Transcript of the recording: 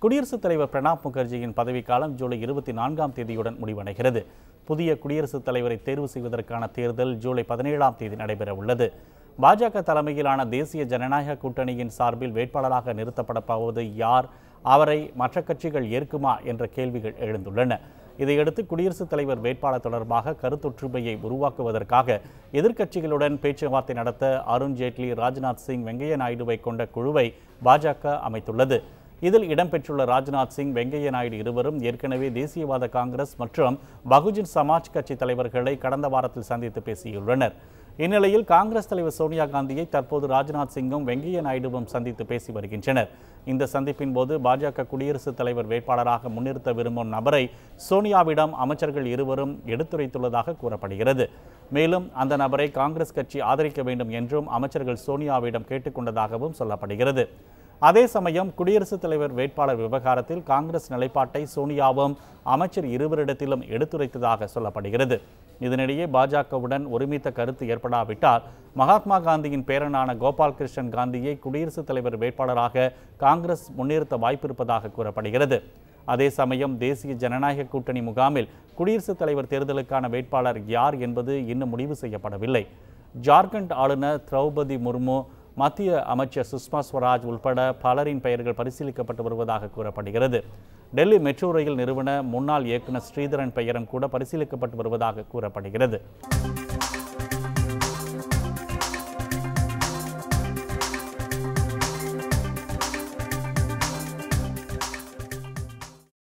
குடியரசுத் தலைவர் பிரணாப் முகர்ஜியின் பதவிக்காலம் ஜூலை 24ஆம் தேதியுடன் முடிவடைகிறது. புதிய குடியரசுத் தலைவரை தேர்வு செய்வதற்கான தேர்தல் ஜூலை 17ஆம் தேதி நடைபெற உள்ளது. பாஜக தலைமையிலான தேசிய ஜனநாயக கூட்டணியின் சார்பில் வேட்பாளராக நிறுத்தப்பட போவது யார், அவரை மற்ற கட்சிகள் ஏற்குமா என்ற கேள்விகள் எழுந்துள்ளன. இதையடுத்து குடியரசுத் தலைவர் வேட்பாளர் தொடர்பாக கருத்தொற்றுமையை உருவாக்குவதற்காக எதிர்க்கட்சிகளுடன் பேச்சுவார்த்தை நடத்த அருண் ஜேட்லி, ராஜ்நாத் சிங், வெங்கையா நாயுடுவை கொண்ட குழுவை பாஜக அமைத்துள்ளது. இதில் இடம்பெற்றுள்ள ராஜ்நாத் சிங், வெங்கையா நாயுடு இருவரும் ஏற்கனவே தேசியவாத காங்கிரஸ் மற்றும் பகுஜன் சமாஜ் கட்சி தலைவர்களை கடந்த வாரத்தில் சந்தித்து பேசியுள்ளனர். இந்நிலையில் காங்கிரஸ் தலைவர் சோனியா காந்தியை தற்போது ராஜ்நாத் சிங்கும் வெங்கையா நாயுடுவும் சந்தித்து பேசி வருகின்றனர். இந்த சந்திப்பின் போது பாஜக குடியரசுத் தலைவர் வேட்பாளராக முன்னிறுத்த விரும்பும் நபரை சோனியாவிடம் அமைச்சர்கள் இருவரும் எடுத்துரைத்துள்ளதாக கூறப்படுகிறது. மேலும் அந்த நபரை காங்கிரஸ் கட்சி ஆதரிக்க வேண்டும் என்றும் அமைச்சர்கள் சோனியாவிடம் கேட்டுக்கொண்டதாகவும் சொல்லப்படுகிறது. அதே சமயம் குடியரசுத் தலைவர் வேட்பாளர் விவகாரத்தில் காங்கிரஸ் நிலைப்பாட்டை சோனியாவும் அமைச்சர் இருவரிடத்திலும் எடுத்துரைத்ததாக சொல்லப்படுகிறது. இதனிடையே பாஜகவுடன் ஒருமித்த கருத்து ஏற்படாவிட்டால் மகாத்மா காந்தியின் பேரனான கோபால் கிருஷ்ணன் காந்தியை குடியரசுத் தலைவர் வேட்பாளராக காங்கிரஸ் முன்னிறுத்த வாய்ப்பிருப்பதாக கூறப்படுகிறது. அதே சமயம் தேசிய ஜனநாயக கூட்டணி முகாமில் குடியரசுத் தலைவர் தேர்தலுக்கான வேட்பாளர் யார் என்பது இன்னும் முடிவு செய்யப்படவில்லை. ஜார்க்கண்ட் ஆளுநர் திரௌபதி முர்மு, மத்திய அமைச்சர் சுஷ்மா ஸ்வராஜ் உள்பட பலரின் பெயர்கள் பரிசீலிக்கப்பட்டு வருவதாக கூறப்படுகிறது. டெல்லி மெட்ரோ ரயில் நிறுவன முன்னாள் இயக்குநர் ஸ்ரீதரன் பெயரும் கூட பரிசீலிக்கப்பட்டு வருவதாக கூறப்படுகிறது.